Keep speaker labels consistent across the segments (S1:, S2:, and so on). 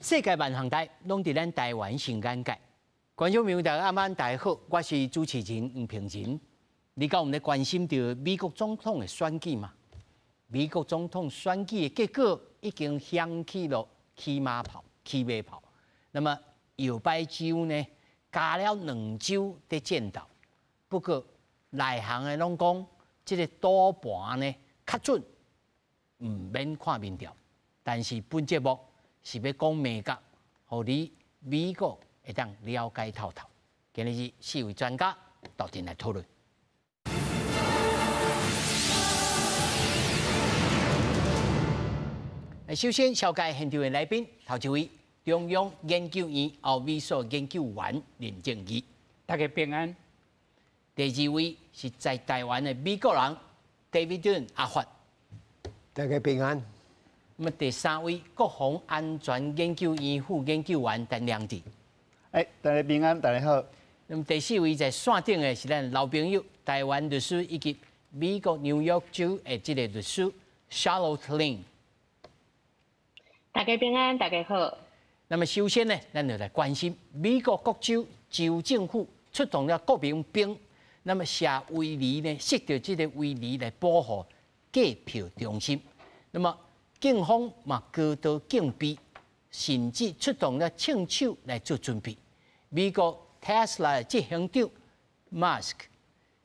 S1: 世界万航台拢伫咱台湾新眼界。观众朋友大家晚大家好，我是主持人黄平仁。你敢有咧关心到美国总统的选举吗？美国总统选举的结果已经响起了起马炮、起马炮。那么摇摆州呢，加了2州在战斗。不过内行的拢讲，这个赌盘呢较准，唔免看民调。但是本节目是要讲美国，互你美国会当了解透透。今日是4位专家到阵来讨论。首先，小介现场的来宾，头一位中央研究院奥美所研究员林正义，
S2: 大家平安。
S1: 第2位是在台湾的美国人 David 阿发，
S3: 大家平安。
S1: 那么第3位国防安全研究院副研究员陈良智，
S4: 大家平安，大家好。
S1: 那么第4位在线顶的是咱老朋友台湾律师以及美国纽约州的这个律师 Charlotte Lin。
S5: 大家平安，大家好。
S1: 那么首先呢，咱就来关心美国各州州政府出动了国民兵，那么下围篱呢，设到这个围篱来保护计票中心。那么警方嘛高度警备，甚至出动了枪手来做准备。美国 Tesla 执行长 Musk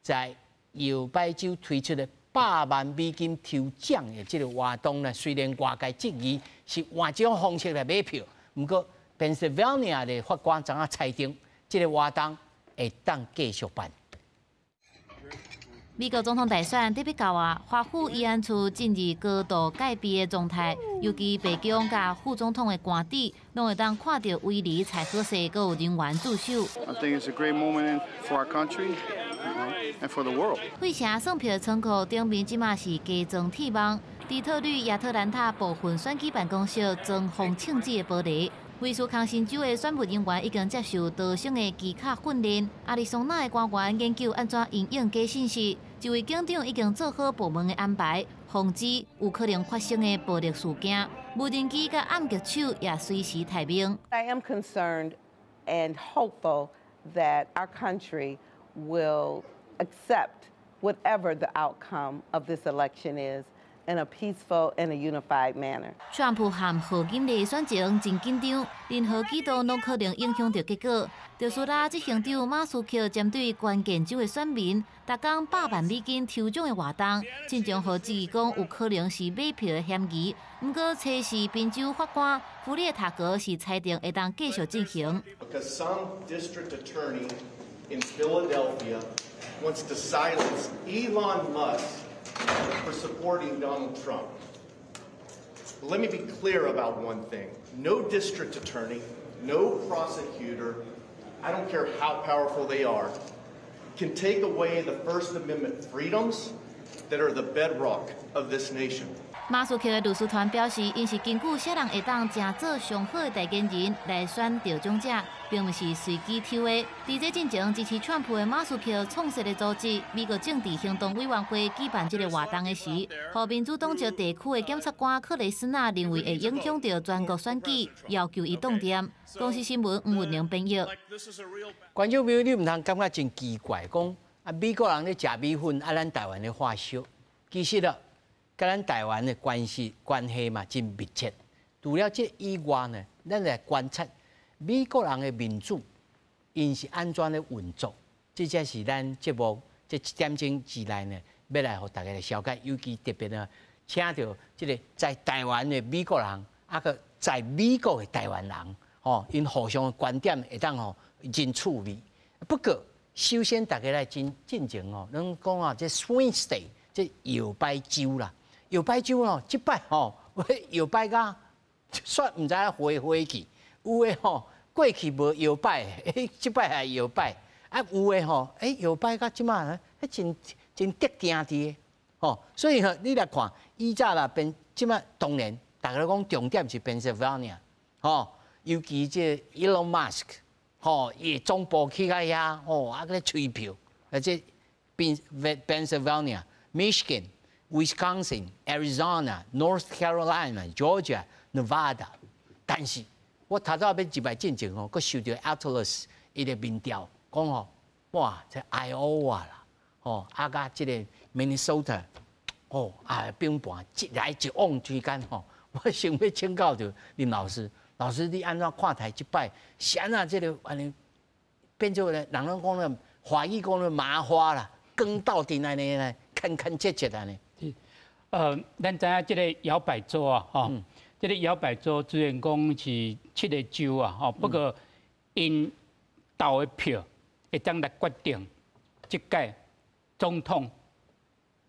S1: 在摇摆州推出的8万美金抽奖的这个活动呢，虽然外界质疑是换这种方式来买票，不过 Pennsylvania 的法官怎啊裁定，这个活动会当继续办。
S6: 美国总统大选特别到啊，华府议案处进入高度戒备的状态，尤其白宫甲副总统的官邸，拢会当看到围篱才好势，阁有人员驻守。
S4: I think it's a great moment for our country and for the world.
S6: 费城算票仓库顶面即马是加装铁网，底特律亚特兰大部分选举办公室装防枪支的玻璃。威斯康辛州的选务人员已经接受多省的基卡训练，亚利桑那的官员研究安怎应用假信息。一位警长已经做好部门的安排，防止有可能发生的暴力事件。无人机甲暗击手也随时待命。
S7: I am concerned and hopeful that our country will accept whatever the outcome of this election is in a peaceful and a unified manner.
S6: 川普和贺锦丽选情真紧张，任何举动都可能影响到结果。特斯拉执行长马斯克针对关键州的选民，逐工8万美金抽奖的活动，真正互质疑讲有可能是买票的嫌疑。不过，测试宾州法官弗里的塔格是裁定会当继续进行。
S8: Because some district attorney in Philadelphia wants to silence Elon Musk for supporting Donald Trump. Let me be clear about one thing. No district attorney, no prosecutor, I don't care how powerful they are, can take away the First Amendment freedoms that are the bedrock of this nation.
S6: 马斯克的律师团表示，因是根据啥人会当正做上好的代言人来选得奖者，并不是随机抽的。在这进前，支持川普的马斯克创设的组织美国政治行动委员会举办这个活动的时，和民主党籍地区的检察官克雷斯纳认为会影响到全国选举，要求伊动点。公司新闻黄文玲编译。
S1: 观众朋友，你唔通感觉真奇怪，讲美国人咧食米粉，咱台湾咧化烧，其实啊。跟咱台湾的关系嘛真密切。除了这以外呢，咱来观察美国人的民主，因是安怎的运作，这才是咱节目这1点钟之内呢，要来互大家来了解。尤其特别呢，请到这个在台湾的美国人，个在美国的台湾人，因互相的观点会当真趣味。不过，首先大家来进前咱讲啊，这 swing state 这摇摆州啦。摇摆州哦，即摆摇摆甲煞唔知回去，有诶过去无摇摆，即摆还摇摆，有诶摇摆甲即摆真得定的，所以你来看，以早啦即摆当然，大家讲重点是 Pennsylvania，尤其这 Elon Musk，伊总部去个遐，个咧吹票，这 Pennsylvania、Michigan。Wisconsin、Arizona、North Carolina、Georgia、Nevada， 但是我头早要入来进前吼，佮收到 Atlas 伊个民调，讲吼，哇，这 Iowa 啦，吼，啊甲即个 Minnesota， 哦，啊，冰盘一来一往之间吼，我想要请教着林老师，老师你安怎看待即摆？是安怎即个安尼变做咧？人拢讲咧，华语讲咧麻花啦，光到底安尼咧，看看切切安尼。
S2: 咱知影即个摇摆州啊，吼，即个摇摆州虽然讲是7个州啊，吼，不过因投的票会当来决定即届总统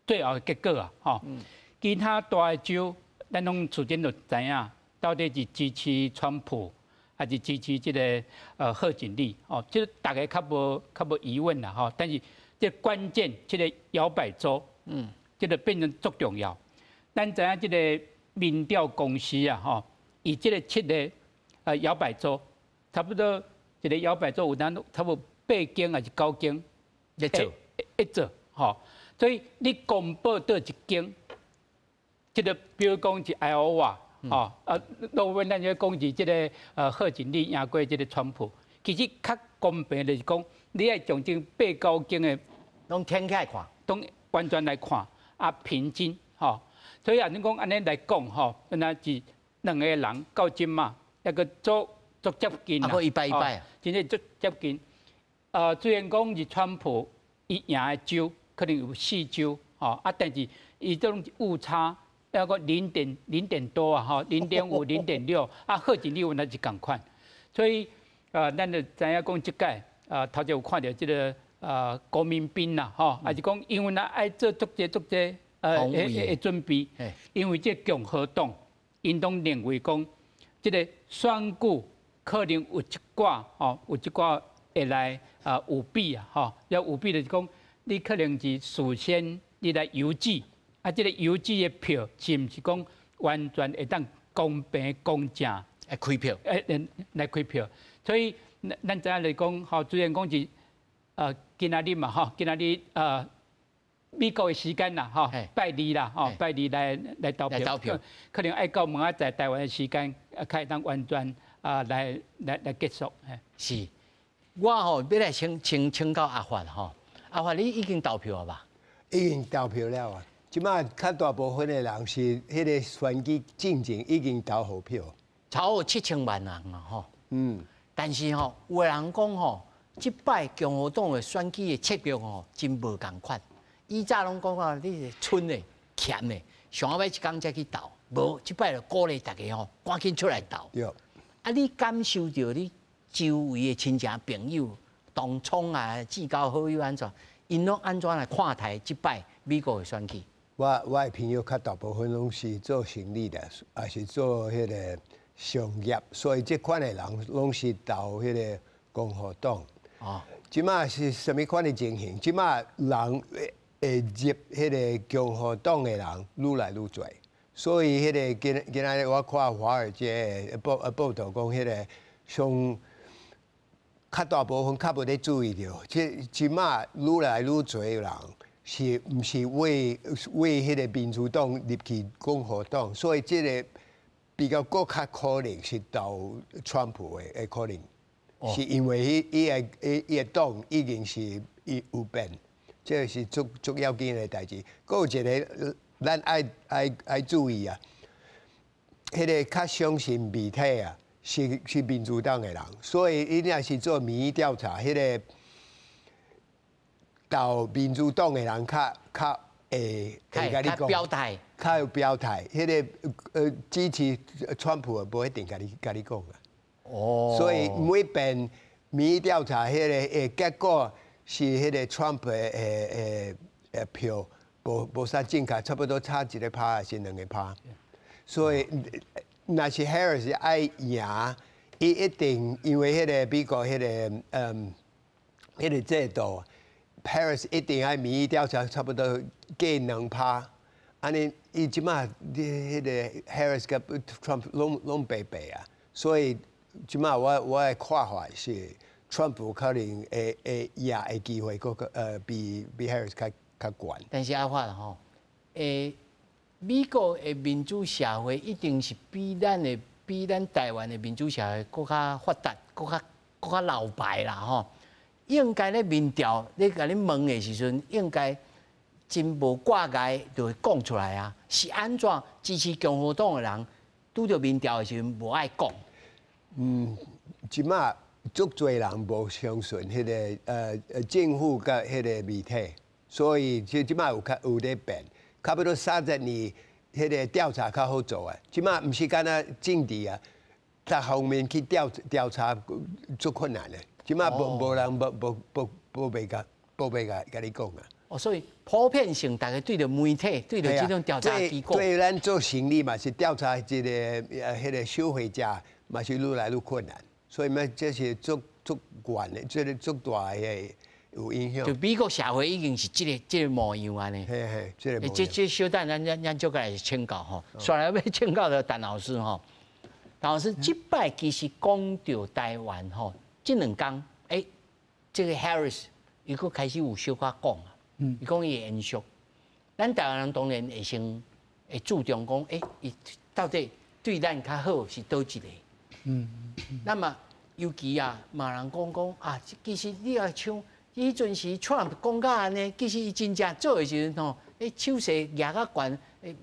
S2: 最后的结果啊，吼。其他大的州，咱拢事先就知影，到底是支持川普，还是支持即个贺锦丽，哦，即大家较无疑问啦，吼。但是这关键，即个摇摆州，这个变成足重要。咱知影即个民调公司啊，吼，以即个7个摇摆州，差不多一个摇摆州有咱差不多8间还是9间一做，吼。所以你公布倒一间，即个比如讲是 Iowa， 吼，若问咱要讲是即个贺锦丽赢过即个川普，其实较公平就是讲，你爱将这8、9间的
S1: 拢填起来看，
S2: 拢完全来看，啊平均，吼。所以啊，你讲安尼来讲，吼，那是2个人到今嘛，那个足接近啦，
S1: 啊，一摆啊，
S2: 真正足接近。虽然讲是川普伊赢的州，可能有4州，吼，啊，但是伊这种误差要个0.多啊，吼，0.5、0.6，啊，贺锦丽有那是共款。所以咱就知影讲即届头前有看到即个国民兵啦，吼，还是讲因为咱爱做足济的准备，因为这共和党因拢认为讲，这个选举可能有一寡吼，有一寡会来舞弊啊，吼，要舞弊就是讲，你可能是事先你来邮寄，啊，这个邮寄的票是毋是讲完全会当公平公正
S1: 来开票，
S2: 来开票，所以咱知影来讲，吼，虽然讲是今仔日嘛，吼，今仔日美国的时间啦，吼，拜2啦，吼，拜2来投票，可能爱到明仔载台湾的时间，可以当完全来结束。
S1: 是，我吼要来请教阿发吼，阿发你已经投票了吧？
S3: 已经投票了啊！即马较大部分的人是迄个选举进前已经投好票，
S1: 超过7000万人啊吼。但是吼，有的人讲吼，即摆共和党的选举的策略吼，真无共款。以早拢讲啊，你是蠢的、欠的，上尾一工才去投，无即摆就鼓励大家吼，赶紧出来投。啊，你感受到你周围的亲戚朋友、同窗啊、至交好友安怎？因拢安怎来看待即摆美国的选举？
S3: 我的朋友较大部分拢是做生意的，也是做迄个商业，所以这款的人拢是投迄个共和党。即马是什么款的情形？即马人会入迄个共和党的人愈来愈多，所以迄个今仔日我看华尔街的报道讲，迄个上较大部分较无咧注意到，即马愈来愈多人是毋是为迄个民主党入去共和党，所以即个比较较可能是投川普的可能，是因为伊个党已经是有变。这是足要紧的代志。佫有一个，咱爱注意啊，迄个较相信媒体啊，是民主党的人，所以伊若是做民意调查，迄个投民主党的人较会甲你讲，
S1: 表态，
S3: 较有表态。迄个支持川普的，无一定甲你讲啊。所以每遍民意调查迄个结果。是迄个 Trump 的票无啥正确，差不多差1个%还是2个%。所以，若是 Harris 爱赢，伊一定因为迄个美国迄个迄个制度 ，Harris 一定爱民意调查差不多过2%。安尼，伊即马迄个 Harris 甲 Trump 拢白啊，所以即马我的看法是。Trump 可能会赢的机会，比 Harris 较悬。
S1: 但是阿发吼，美国的民主社会一定是比咱的比咱台湾的民主社会更较发达、更较老牌啦吼。应该咧民调咧甲你问的时阵，应该真无挂碍就讲出来啊，是安怎支持共和党的人拄着民调的时阵无爱讲？
S3: 即马足多人无相信迄个政府甲迄个媒体，所以即马有咧变，差不多30年，迄个调查较好做啊。即马毋是干那政治啊，各方面去调查足困难的。即马无人无袂甲你讲啊。
S1: 哦，所以普遍性，大家对着媒体，对着这种调查机构，
S3: 对咱做生意嘛是调查这个迄个消费者嘛是愈来愈困难，所以嘛这是足悬的，这个足大的有影响。
S1: 就美国社会已经是这个模样安尼。
S3: 嘿，这个模样。
S1: 这小等咱就来请教吼，刷来要请教的陈老师吼，陈老师这摆其实讲到台湾吼，这2天这个 Harris 伊佫开始有小可讲啊。伊讲伊会延续，咱台湾人当然会注重讲，伊到底对咱较好是倒一个？那么尤其啊，嘛人讲啊，其实你要像迄阵时 Trump 讲到安尼，其实伊真正做的时阵吼，手势举较悬，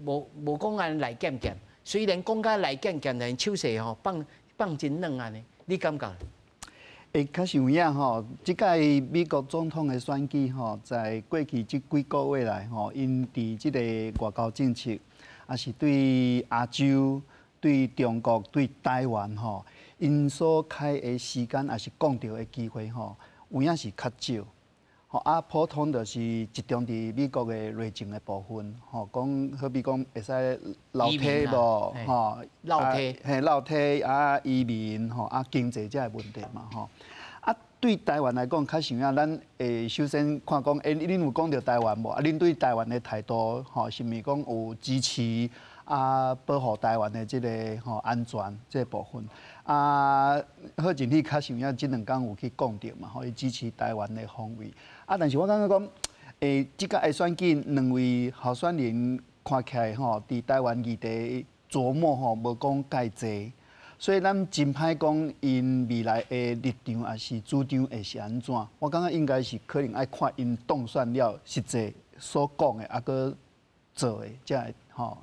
S1: 无讲安来减减，虽然讲到来减减，但手势吼放真软安尼，你感觉？
S9: 较像样吼，即届美国总统的选举吼，在过去这几个月来吼，因伫即个外交政策，也是对亚洲、对中国、对台湾吼，因所开的时间也是讲到的机会吼，有影是较少。吼普通就是集中伫美国的内政的部分，吼讲好比讲会使楼梯无，吼楼梯移民吼经济这个问题嘛吼。对台湾来讲，较像啊，咱会首先看讲，恁有讲到台湾无？恁对台湾的态度吼，是毋是讲有支持保护台湾的即个安全这部分？贺锦丽较像啊，这2天有去讲到嘛，伊支持台湾的防卫。但是我感觉讲，即个的选举2位候选人看起来吼，伫台湾议题琢磨吼，无讲介济。所以咱真歹讲，因未来的立场也是主张会是安怎？我感觉应该是可能爱看因当选了实际所讲的，搁做的，才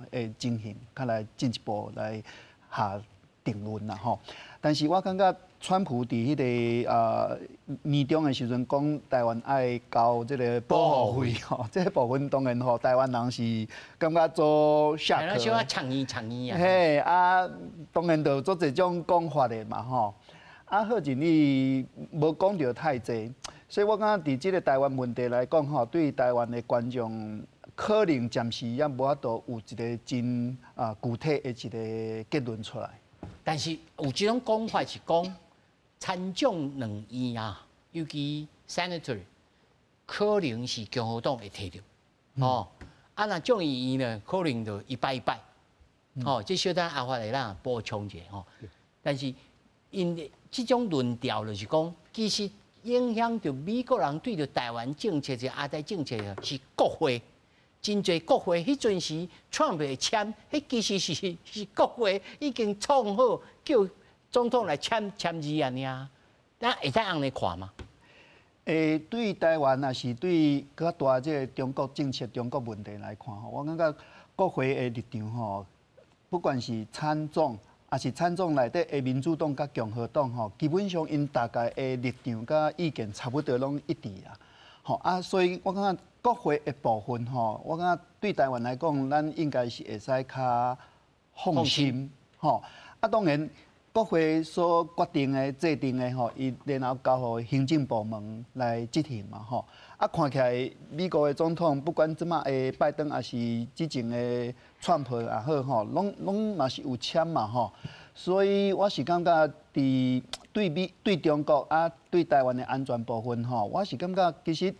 S9: 会进行，较来进一步来下定论啦吼。但是我感觉川普伫迄个年中的时阵讲台湾爱交这个保护费吼，这个部分当然吼台湾人是感觉做下课。
S1: 小可倡议啊。
S9: 嘿当然就做这种讲法的嘛吼。贺锦丽无讲到太济，所以我感觉伫这个台湾问题来讲吼，对台湾的观众可能暂时也无法度有一个真具体的一个结论出来。
S1: 但是有一种讲法是讲，参众2院啊，尤其 Senator 可能是共和党会摕到，那众议院呢，可能就100-100，这小等阿法来咱补充一下但是因这种论调就是讲，其实影响到美国人对着台湾政策、亚太政策是国会。真侪国会迄阵时，Trump 会签，迄其实是国会已经创好，叫总统来签字安尼啊。咱会使安尼看吗？
S9: 对台湾也是对较大这个中国政策、中国问题来看吼，我感觉国会的立场吼，不管是参众，也是参众内底的民主党甲共和党吼，基本上因大概的立场甲意见差不多拢一致啦。所以我感觉。国会的部分吼，我感觉对台湾来讲，咱应该是会使较放心吼。当然，国会所决定的、制定的吼，伊然后交互行政部门来执行嘛吼。看起来美国的总统，不管即马的拜登，还是之前的川普也好吼，拢嘛是有签嘛吼。所以我是感觉对中国对台湾的安全部分吼，我是感觉其实。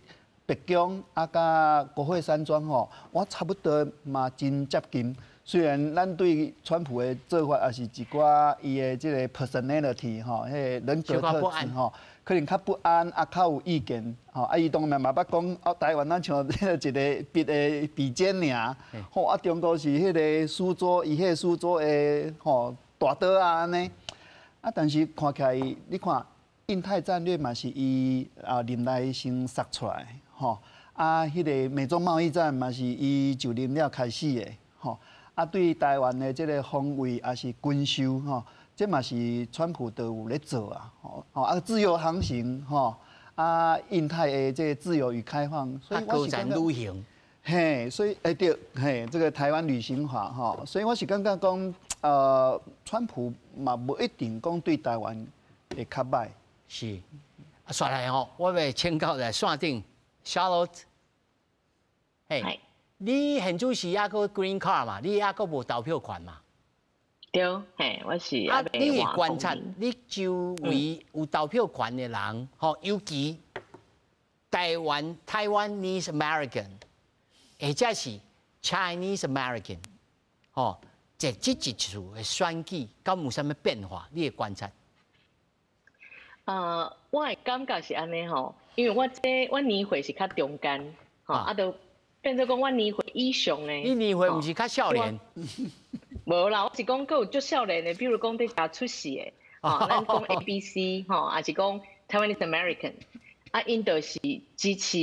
S9: 白宫甲国会山庄吼，我差不多嘛真接近。虽然咱对川普的做法也是一寡伊的这个 personality 吼，迄人格特质吼，可能较不安，较有意见吼。伊当然嘛捌讲台湾咱像一个笔的笔尖尔，中国是迄个书桌，伊迄个书桌的吼大岛啊安尼。啊，但是看起来，你看印太战略嘛是伊任内先杀出来，吼。啊，迄个美中贸易战嘛是伊就任了开始的，吼。啊，对台湾的这个防卫也是军售，吼，这嘛是川普都有咧做啊，吼。啊，自由航行，吼。啊，印太的这个自由与开放，所以我是感觉
S1: 旅行，
S9: 嘿，所以对，嘿，这个台湾旅行法哈，所以我是感觉讲，川普嘛无一定讲对台湾会较歹。
S1: 是，啊，刷来吼，我要请教来线顶 Charlotte， 嘿，你现主是抑个 Green Card 嘛，你抑个无投票权嘛？
S5: 对，嘿，我是
S1: 啊，你会观察，你周围有投票权的人，吼，尤其台湾 Taiwanese American， 或者是 Chinese American， 吼，这一次的选举，敢有啥物变化？你会观察？
S5: 我的感觉是安尼吼，因为我年岁是较中间，吼，啊，就变做讲我年岁以上的。
S1: 你年岁毋是较少年？
S5: 无啦，我是讲佫有足少年的，比如讲伫遐出世的，吼，咱讲 ABC， 吼，也是讲 Taiwanese American， 啊，因就是支持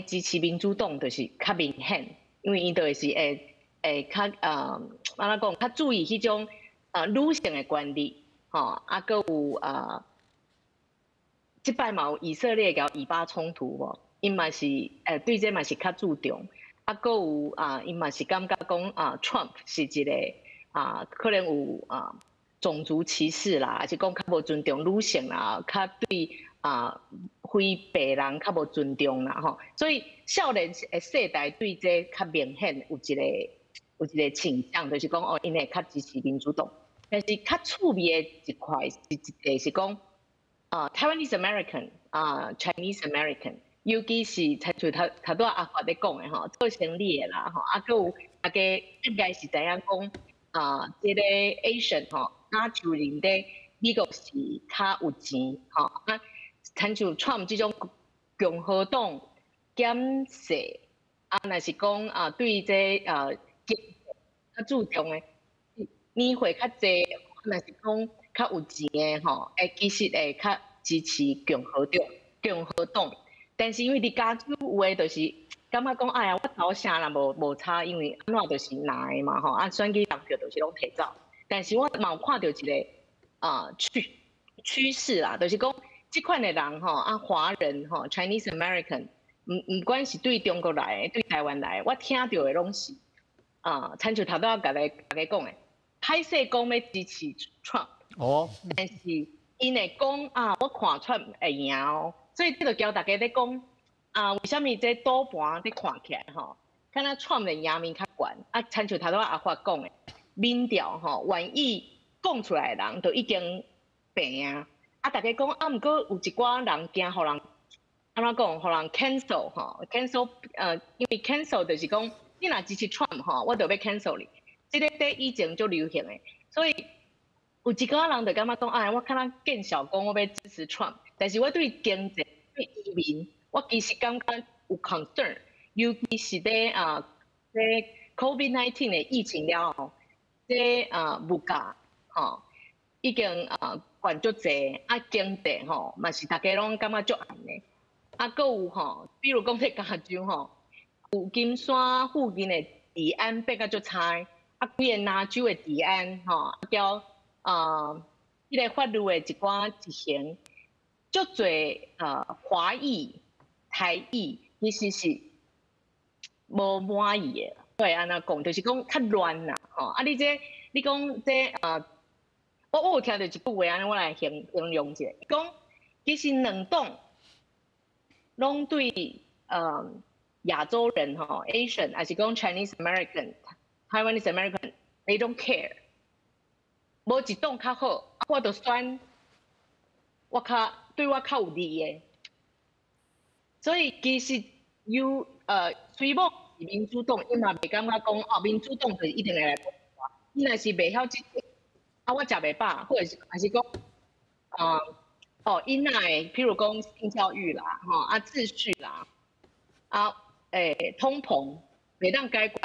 S5: 支持民主党，就是较明显，因为因就是会较安怎讲，较注意迄种女性的权利，吼，啊，佫有即摆嘛有以色列甲以巴冲突无，因嘛是对这嘛是较注重。啊，佫有因嘛是感觉讲Trump 是一个可能有种族歧视啦，还是讲较无尊重女性啦，较对非白人较无尊重啦吼。所以少年的世代对这较明显有一个倾向，就是讲因会较支持民主党。但是较趣味的一块是讲Taiwanese American、Chinese American。尤其是参像头拄阿发咧讲的吼，做生理的啦吼，啊，佫有大家应该是知影讲即个 Asian 吼，就人咧美国是较有钱吼，啊，参像 Trump 即种共和党减税，啊，若是讲对这较注重的，年岁较济，若是讲较有钱的吼，其实会较支持共和党。但是因为伫加州有诶，就是感觉讲，哎呀，我投啥啦，无差，因为安怎就是拿诶嘛吼，啊选举投票就是拢提走。但是我嘛有看到一个趋势啦，就是讲即款诶人吼，华人吼 ，Chinese American， 唔管是对中国来诶，对台湾来，我听到诶拢是参像头拄仔甲你讲诶，歹势讲要支持 Trump， 哦，但是因会讲我看 Trump 会赢哦。所以，这就叫大家咧讲为什么这赌盘咧看起来吼，敢若 Trump 的赢面较悬参像头拄阿发讲的，民调吼，愿意讲出来的人都已经病啊。大家讲毋过有一寡人惊，互人安怎讲，互人 cancel 吼 ，cancel 因为 cancel 就是讲，你若支持 Trump 吼，我就要 cancel 你。这个在以前就流行的，所以有一寡人就感觉讲，我敢若见笑讲我要支持 Trump。但是我对经济、对移民，我其实感觉有 concern， 尤其是咧这 COVID-19 的疫情了后，这物价吼已经悬足济，经济吼嘛是大家拢感觉足暗的，佫有吼，比如讲在加州吼，旧金山附近的治安变甲足差，规个南州的治安吼，叫迄个法律的一寡执行。足侪华裔、台裔其实是无满意的，对安怎讲，就是讲较乱啦，吼。你讲这我有听到一句话安尼，我来形容一下，讲其实两党拢对亚洲人吼 ，Asian 还是讲 Chinese American、Taiwanese American，they don't care， 无一党较好，我就选对我较有利的，所以其实虽然是民主党，伊嘛袂感觉讲民主党就一定会来帮我。伊若是袂晓即个，我食袂饱，或者是还是讲因仔的，譬如讲性教育啦，秩序啦，通膨袂当解决。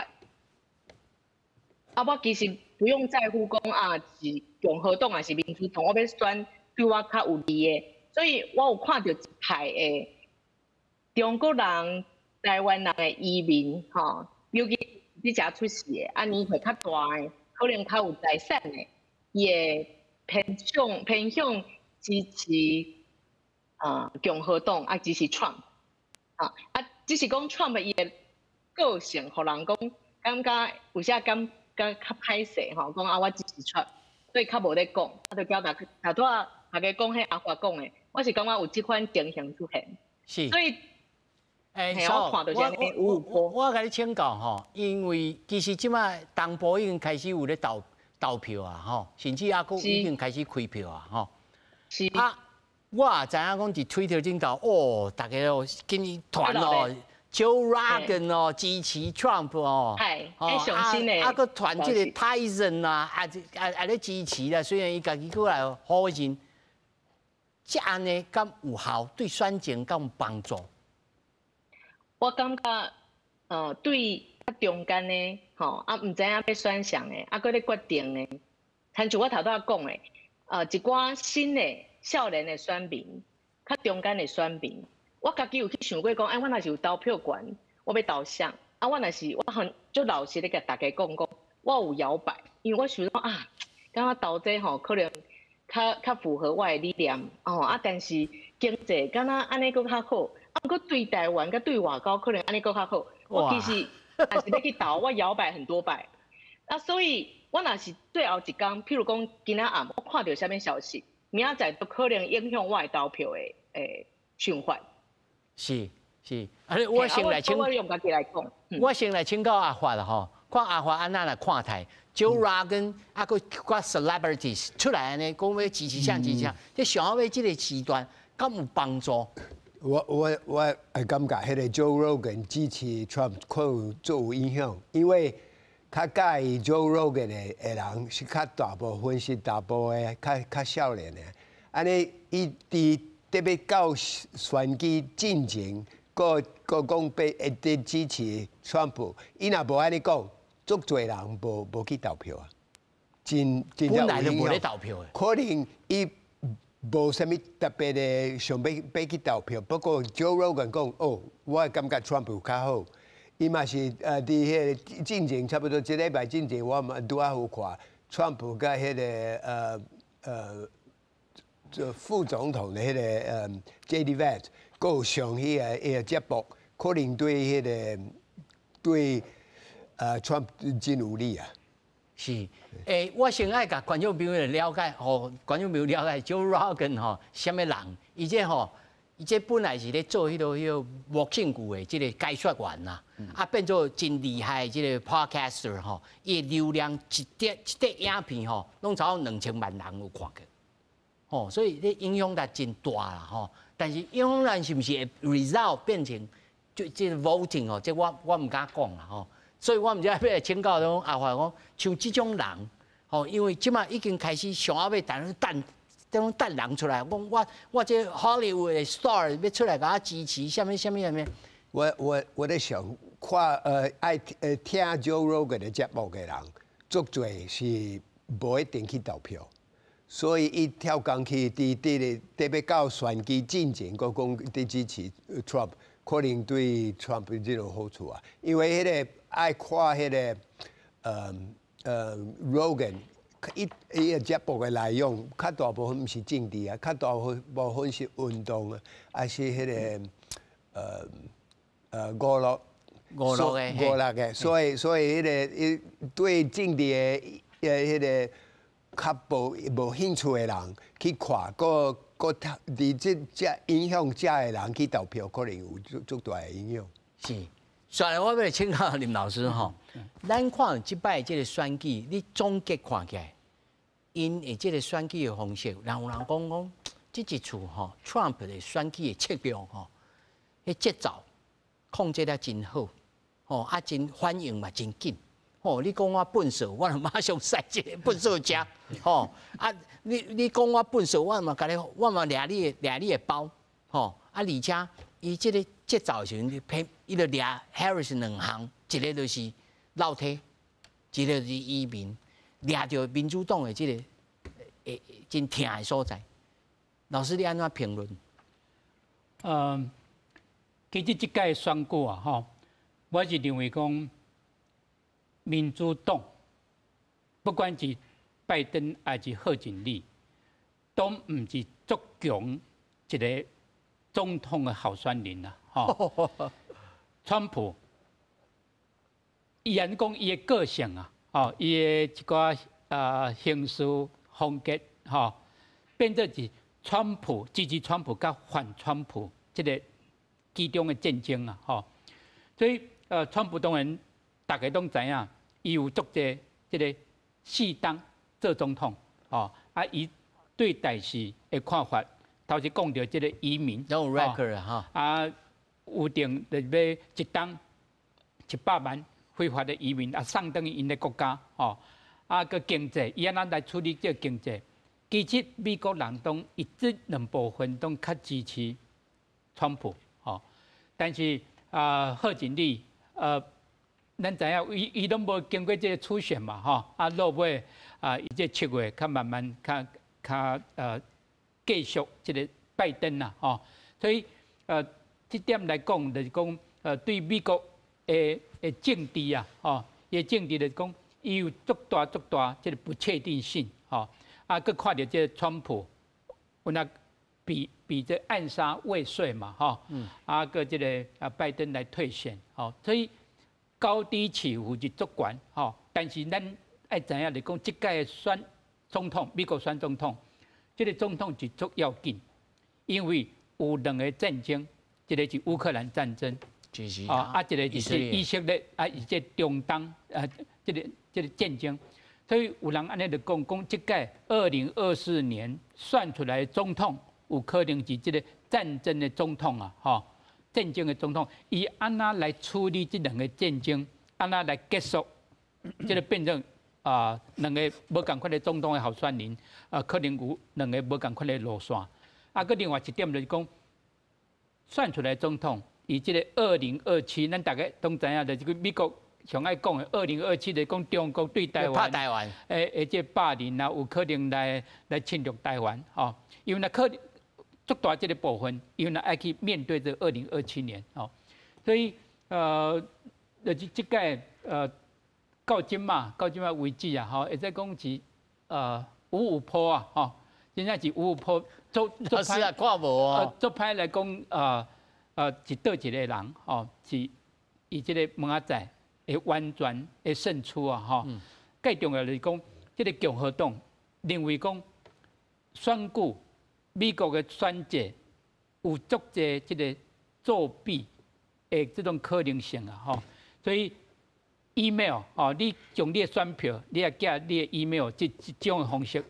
S5: 我其实不用在乎讲啊是共和党还是民主党，我要选对我较有利的。所以我有看到一派的中国人、台湾人的移民，吼，尤其你遮出世的，啊年岁较大的，可能较有财产的，伊会偏向支持共和党，啊支持 Trump， 只是讲 Trump 伊的个性，互人讲感觉有些感较歹势吼，讲我支持 Trump， 所以较无咧讲，就交大家讲迄阿华讲的，我是感觉有即款情形出现，
S1: 是，
S5: 所以。
S1: 我甲你请教吼，因为其实即摆东部已经开始有咧投票啊，吼，甚至还佫已经开始开票啊，吼。
S5: 是。
S1: 啊，我也知影讲伫 Twitter 顶头，哦，大家哦，今日团哦 ，Joe Rogan 哦，支持 Trump 哦，
S5: 上新诶，
S1: 佫团即个 Tyson 啊，咧支持啦，虽然伊家己过来好人，即安尼敢有效，对选情敢有帮助？
S5: 我感觉，对中间呢，吼，唔知影要选谁的，搁咧决定的。亲像我头拄仔讲的，一寡新的少年的选民，较中间的选民，我家己有去想过讲，我若是有投票权，我要投谁？我若是我很就老实咧甲大家讲，我有摇摆，因为我想讲感觉投这吼可能较符合我的理念，但是经济敢若安尼搁较好。佮对台湾、佮对外交，可能安尼搁较好。我其实还是要去投，我摇摆很多摆。所以我若是最后一天，譬如讲今仔暗，我看到啥物消息，明仔载都可能影响我的投票的循环。
S1: 是，我先来请，
S5: 我用家己来讲，
S1: 我先来请教阿华啦吼，看阿华安那来看待 Joe Rogan 佮 celebrities 出来安尼，讲要支持啥支持啥，即上后尾即个时段敢有帮助？
S3: 我会感觉迄个 Joe Rogan 支持 Trump 可有做有影响，因为较介意 Joe Rogan 的人是较大部分是大部的较少年的，安尼伊特别到选举进前，个讲要一直支持 Trump， 伊若无安尼讲，足侪人无去投票啊，真
S1: 本来就无咧投票的，
S3: 可能伊。无啥物特别的想要去投票，不过 Joe Rogan 讲，我感觉 Trump 较好，伊嘛是伫迄个进前差不多一礼拜进前，我嘛拄仔有看 Trump 甲迄个副总统的迄个JD Vance， 佮有上迄个节目，可能对迄个对Trump 真有利啊。
S1: 是，我先爱甲观众朋友了解，观众朋友了解 Joe Rogan 什么人？伊这本来是咧做迄个无证据的即个解说员呐，变做真厉害的即个 podcaster 伊流量一块影片拢超过2000万人有看过，所以咧影响力真大啦但是影响力是毋是会 result 变成就即个 voting 这我唔敢讲啦所以我唔知要来请教种阿华讲，像这种人，因为即马已经开始上尾等人出来，讲我这 Hollywood 的 star 要出来甲我支持，什么。
S3: 我在想，看爱听 Joe Rogan 的节目的人，足侪是无一定去投票，所以伊跳工去特别到选举进前，佮讲伫支持 Trump， 可能对 Trump 这种好处啊，因为迄个。爱看迄个Rogan， 伊个节目的内容，较大部分毋是政治啊，较大部分是运动啊，还是迄个娱乐的，所以迄个对政治的迄个较无兴趣的人去看，个伫这影响这的人去投票，可能有足大的影响。
S1: 是。所以我要请教林老师咱看即摆即个选举，你总结看起来，因的即个选举的方式，有人讲，即一次Trump 的选举的策略迄节奏控制得真好，真反应嘛真紧，你讲我笨手，我就马上塞一个笨手吃，你讲我笨手，我嘛掠你的包，而且伊即个节奏时阵，伊就掠 Harris 2项，一个就是老体，一个就是移民。抓到民主党的这个真疼的所在。老师，你安怎评论？
S2: 其实这届选举啊，吼，我是认为讲民主党，不管是拜登还是贺锦丽，都唔是足强一个总统的候选人啦，吼。川普，伊安讲伊的个性啊，吼，伊的一寡行事风格，吼，变做是川普支持川普甲反川普这个其中的战争啊，吼。所以川普当然大家都知影，伊有足济这个4当做总统，吼，啊，伊对代事的看法，头先讲到这个移民，
S1: 有 record 哈，
S2: 啊。有定就要1当100万非法的移民啊，送等于因的国家哦。啊，个经济，伊安怎来处理这经济？其实美国人都一直两部分都较支持川普哦。但是贺锦丽咱知影伊都无经过这个初选嘛吼，啊落尾伊这7月较慢慢较继续这个拜登啦吼，所以这点来讲，就是讲，对美国的政治啊，吼，伊政治来讲，伊有足大这个不确定性，吼，啊，佮看到这个川普，有那比这暗杀未遂嘛，吼，啊，佮这个拜登来退选，吼，所以高低起伏是足悬，吼，但是咱爱知影来讲，这届选总统，美国选总统，这个总统是足要紧，因为有2个战争。一个是乌克兰战争，啊，一个就是以色列啊，以及中东这个战争，所以有人安尼就讲，这届2024年选出来的总统，有可能是这个战争的总统啊，吼，战争的总统，伊安那来处理这2个战争，安那来结束，这个变成2个无共款的总统的候选人，可能有2个无共款的路线，啊，个另外一点就是讲。选出来总统，以这个2027，咱大家都知影，就是个美国上爱讲的2027，就是讲中国对台湾，
S1: 怕台湾，
S2: 这霸凌啊，有可能来侵略台湾，吼，因为那可能足大这个部分，因为那爱去面对这2027年，吼，所以就是这届到今嘛为止啊，吼，会使讲是5坡啊，吼。真正是5%，做
S1: 是啊，看无啊。
S2: 做歹来讲，是倒一个人，吼，是以这个门仔会完全会胜出啊，吼。更重要就是讲，这个共和党认为讲，选举美国的选举有足济这个作弊的这种可能性啊，吼。所以 email 哦，你用你的选票，你也寄你的 email 这种的方式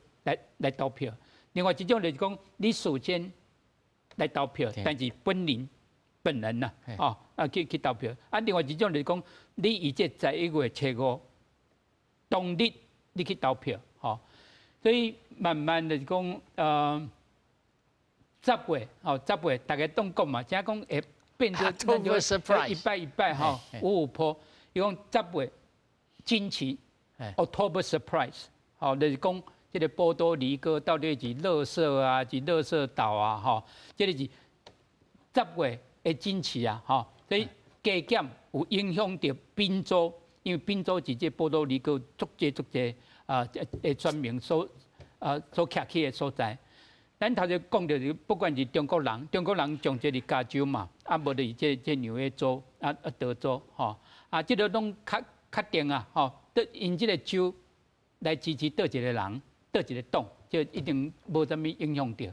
S2: 来投票。另外一种就是讲，你事先来投票，但是本人呐，去投票。啊，另外一种就是讲，你以这11月初5当日你去投票，吼。所以慢慢就是讲10月大家都讲嘛，即讲会变成一摆吼，5%。伊讲10月惊奇 ，October surprise， 吼，就是讲。这个波多黎各到底是垃圾啊，是垃圾岛啊，吼，这个是10月的惊奇啊，吼，所以加减有影响到宾州，因为宾州是这波多黎各足济的选民所徛起的所在。咱头先讲到，不管是中国人从这里加州嘛，啊，无就是这纽约州啊德州，吼，啊，这个拢确定啊，吼，因这个州来支持倒一个人。倒一个党，就一定无啥物影响到，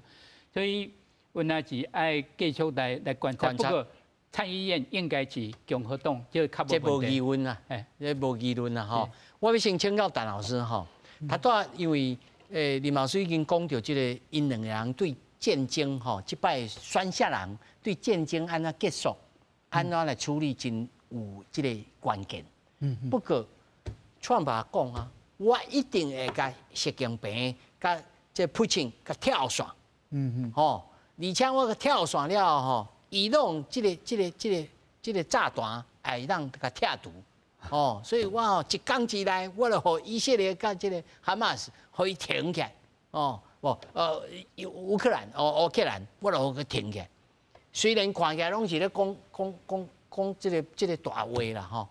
S2: 所以我那是爱继续来观察。不过参议院应该是共和党，就较
S1: 无疑问啊，这无疑论啊，吼。我要先请教陈老师吼，他多因为林老师已经讲到这个因2个人对战争吼，即摆选下人对战争安怎结束，安怎来处理真有这个关键。不过川普讲啊。我一定会甲习近平、甲这普京、甲跳伞，吼！而且我甲跳伞了吼，伊拢这个炸弹会让甲拆除，哦，所以我哦一天之内，我就互以色列甲这个哈马斯可以停起来，哦，乌克兰，乌克兰，我就互佢停起来。虽然看起来拢是咧讲这个大话啦吼，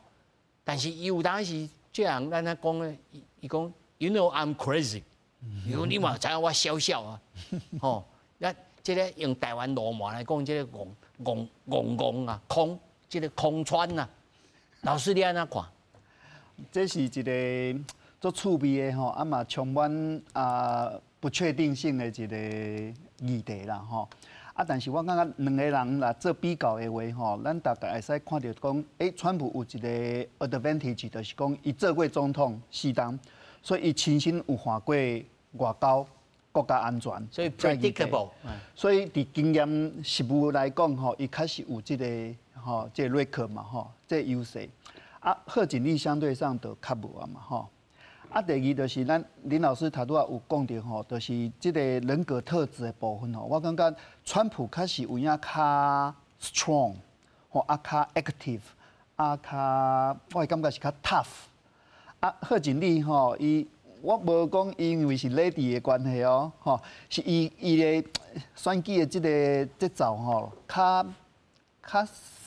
S1: 但是伊有当时这样咱咧讲咧，伊讲 ，You know I'm crazy， 你嘛知影我笑啊，吼，咱这个用台湾罗马来讲，这个戆啊，这个空川啊，老师你安怎看？
S9: 这是一个足趣味的吼，啊嘛充满不确定性的一个议题啦吼。但是我感觉两个人来做比较的话吼，咱大概会使看到讲，川普有一个 advantage， 就是讲伊做过总统4当，所以伊亲身有犯过外交、国家安全，
S1: 所以 predictable。
S9: 所以伫经验实务来讲吼，伊确实有这个record 嘛吼，这优势。贺锦丽相对上就较无啊嘛吼。第二就是咱林老师头拄仔有讲到吼，就是即个人格特质的部分吼，我感觉川普确实有影较 strong， 吼较 active， 较我感觉是较 tough。贺锦丽吼，我无讲因为是 lady 的关系哦，吼，是伊的选举的即个节奏吼，较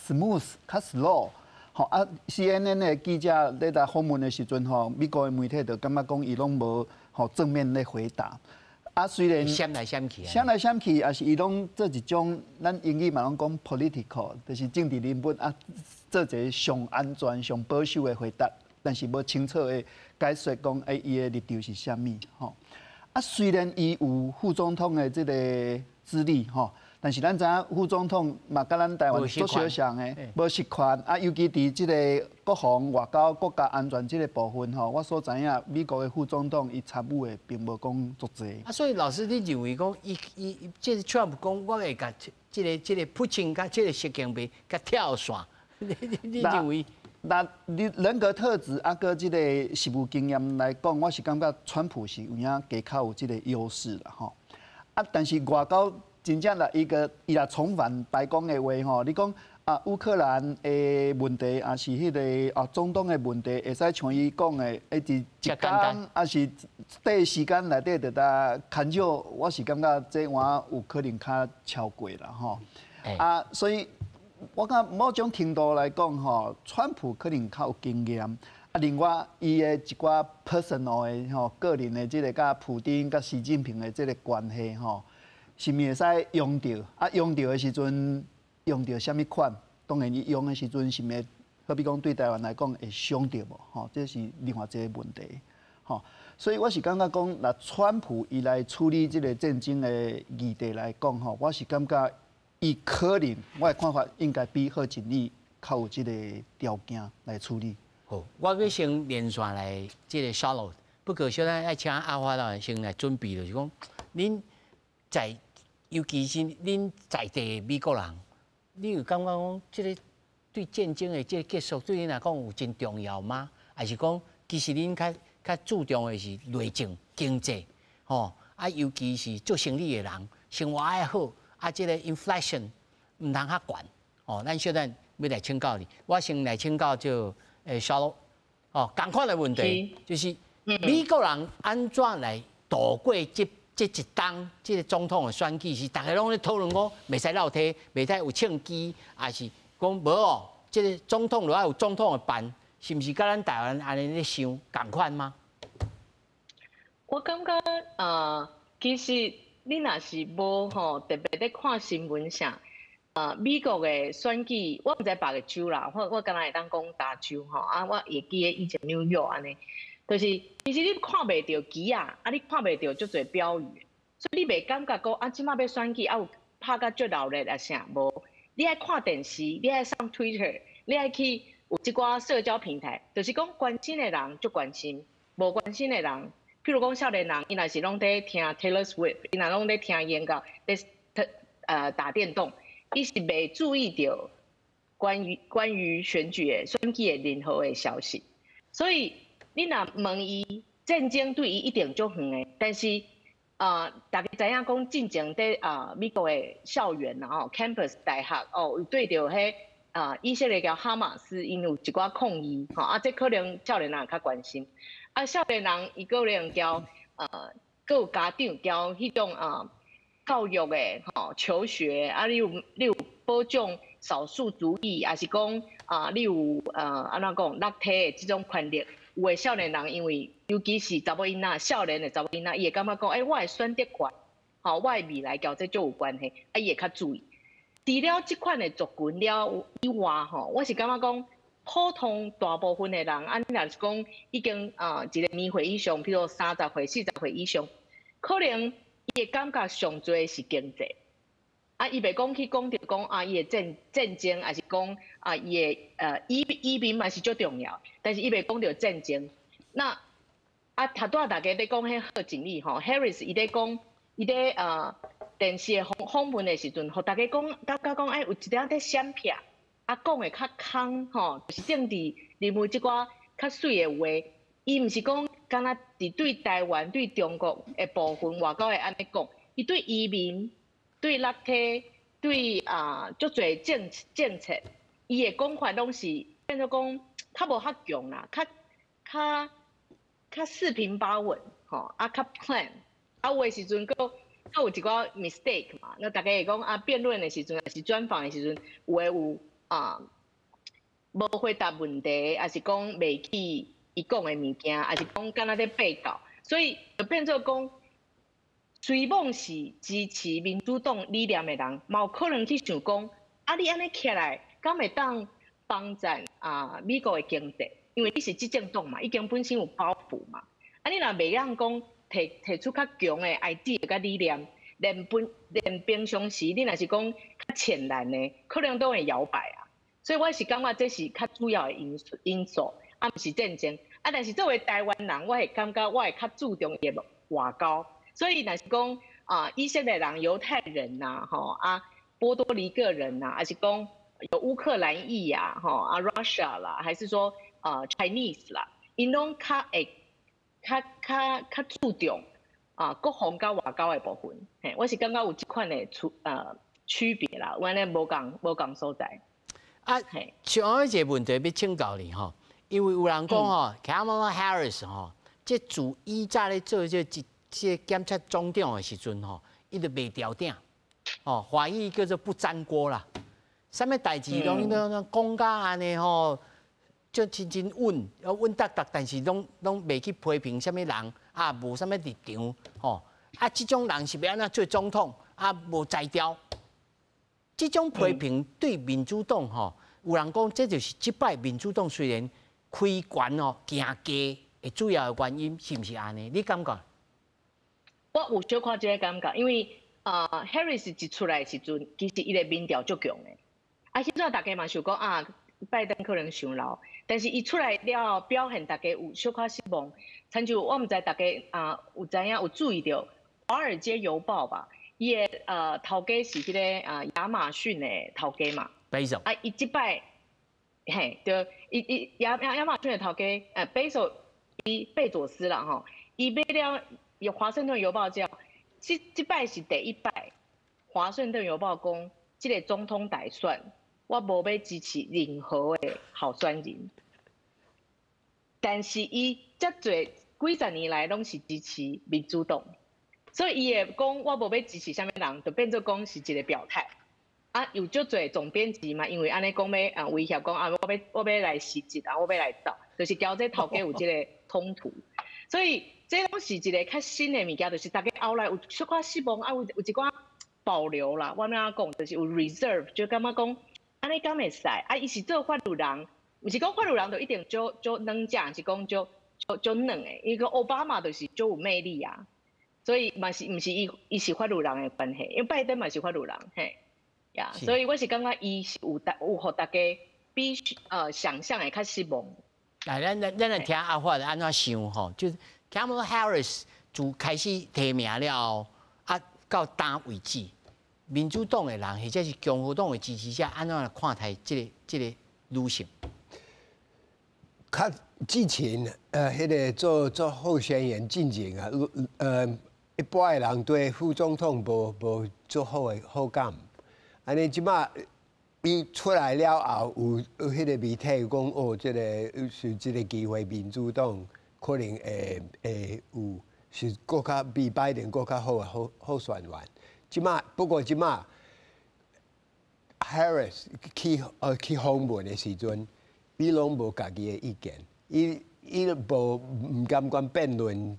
S9: smooth， 较 slow。吼CNN 的记者咧来访问的时阵吼，美国的媒体就感觉讲伊拢无正面咧回答。虽然
S1: 闪来闪去，
S9: 也是伊拢做一种咱英语嘛拢讲 political， 就是政治人物做一个上安全、上保守的回答，但是无清楚的解说讲伊的立场是啥物吼。虽然伊有副总统的这个资历吼。但是咱知影副总统嘛，甲咱台湾足相像的，无实权尤其伫即个国防、外交、国家安全即个部分吼，我所知影美国的副总统伊参与的并无讲足济。
S1: 所以老师，你认为讲伊即个 Trump 讲，我会甲即个普京甲即个习近平甲跳线，你认为？
S9: 那人格特质搁即个实务经验来讲，我是感觉川普是有影加较有即个优势啦吼。但是外交。真正啦，伊来重返白宫的话吼，你讲乌克兰的问题，也是迄个中东的问题，会使像伊讲的，一天，也是短时间内底就来牵少，我是感觉这我有可能较超过啦吼。所以我感觉某种程度来讲吼，川普可能较有经验。另外，伊的一寡 personal 的吼，个人的即个甲普丁、甲习近平的即个关系吼。是咪会使用到？用到的时阵，用到什么款？当然，伊用的时阵是咪，好比讲对台湾来讲会伤到无？吼，这是另外一个问题。吼，所以我是感觉讲，那川普伊来处理这个战争的议题来讲，吼，我是感觉伊可能，我的看法应该比贺锦丽较有这个条件来处理。
S1: 好，我要先连线来这个 Charlotte， 不过小咱爱请阿华老先来准备，就是讲，恁在。尤其是恁在地美国人，你有感觉讲，即个对战争的即个结束，对恁来讲有真重要吗？还是讲，其实恁较注重的是内政、经济，吼尤其是做生意的人，生活爱好，即个 inflation 唔通较悬，咱小等要来请教你，我先来请教就小罗，同款的问题，就是美国人安怎来度过这一当这个总统的选举是大家拢咧讨论讲，袂使绕梯，袂使有枪击，还是讲无哦？这个总统就要有总统的办，是毋是甲咱台湾安尼咧想同款吗？
S5: 我感觉其实你若是无特别咧看新闻上，美国的选举，我毋知别个州啦，我敢若会当讲大州我会记得以前纽约安尼。就是其实你看袂到旗你看袂到足侪标语，所以你袂感觉讲即马要选举有拍甲足热烈啥无？你爱看电视，你爱上 Twitter， 你爱去有一寡社交平台，就是讲关心的人足关心，无关心的人，譬如讲少年人，伊若是拢在听 Taylor Swift， 伊若拢在听演歌，在打电动，伊是袂注意到关于选举的任何的消息，所以。你若问伊战争对伊一定足远的，但是大家知影讲进前在美国的校园campus 大学有对着迄以色列叫哈马斯，因有一寡抗议，这可能少年人较关心。少年人伊可能叫各有家长叫迄种教育的求学你有保障少数族裔，还是讲你有安怎讲落体的这种权利？有的少年人因为尤其是查某囡仔，少年的查某囡仔，伊会感觉讲，我的选择权，我的未来交这就有关系，伊会较注意。除了这款的族群了以外，我是感觉讲，普通大部分的人，你若是讲已经一个年岁以上，譬如30岁、40岁以上，可能伊会感觉上多是经济。伊袂讲去讲着讲伊的战争，还是讲伊的移民嘛是最重要，但是伊袂讲着战争。那头拄大家咧讲迄贺锦丽Harris 伊咧讲，伊咧电视的访问的时阵，互大家讲，有一点在闪避，讲的较空就是政治人物即寡较水的话，伊毋是讲敢若伫对台湾、对中国的部分外交会安尼讲，伊对移民、对落体、对足侪政策，伊的讲法拢是变做讲较无较强啦，较四平八稳较 plan，有的时阵有一寡 mistake 嘛，那大家会讲辩论的时阵，还是专访的时阵，有无回答问题，还是讲袂记伊讲的物件，还是讲敢若在背稿，所以就变做讲，虽望是支持民主党理念的人，嘛有可能去想讲，你安尼起来，敢会当帮助美国的经济？因为你是执政党嘛，已经本身有包袱嘛，你若袂让讲。提出较强的 idea 甲理念，连平常时你若是讲较浅蓝的，可能都会摇摆所以我是感觉这是较主要的因素，毋是战争。但是作为台湾人，我会感觉我会较注重伊的外交。所以若是讲以色列人、犹太人波多黎各人还是讲有乌克兰裔Russia 啦，还是说Chinese 啦，因拢较会。较注重国防甲外交的部分，我是感觉有这款的区别啦，我咧无共所在。
S1: 像一个问题要请教你因为有人讲Kamala Harris 即自以早咧做这检察总长的时阵伊就袂调定，华裔叫做不沾锅啦，啥物代志拢讲甲安尼就真稳，稳达达，但是拢袂去批评什么人无什么立场这种人是要安怎做总统无才调，这种批评对民主党有人讲这就是击败民主党虽然开关行价的主要的原因，是毋是安尼？你感觉？
S5: 我有小看这个感觉，因为Harris 一出来的时阵，其实伊个民调足强的，现在大家嘛想讲拜登可能伤老，但是伊出来了表现，大家有小可失望。亲像我毋知大家有知影有注意到《华尔街邮报》吧？伊的头家是迄个亚马逊的头家嘛。
S1: Bezos。
S5: 伊即摆对，亚马逊的头家Bezos，贝佐斯啦伊买了有《华盛顿邮报》叫即摆是第一摆，《华盛顿邮报》讲即个总统大选。我无要支持任何的候选人，但是伊遮侪几十年来拢是支持民主党，所以伊会讲我无要支持啥物人，就变做讲是一个表态。有足侪总编辑嘛，因为安尼讲要威胁讲我要来袭击我要来斗，就是交这头家有即个冲突，所以这拢是一个较新的物件，就是大家后来有小可失望有一寡保留啦。我哪讲就是有 reserve， 就感觉讲。安尼敢会使伊是做法律人，毋是讲法律人就一定就软正，是讲就软的。伊个奥巴马就是就有魅力所以嘛是毋是伊是法律人的关系，因为拜登嘛是法律人所以我是感觉伊是有互大家比想象的较失望。
S1: 咱来听阿发安怎想就是 Kamala Harris 自开始提名了到当为止。民主党的人或者是共和党的支持者，安怎来看待这个女性？
S3: 较之前迄个做候选人进前一般的人对副总统无做好的好感。安尼即马伊出来了后，有迄个媒体讲哦，即个是即个机会，民主党可能会有是更较比拜登更较好选员。不过即马 Harris 去访问的时阵，伊拢无家己的意见，伊唔甘愿辩论。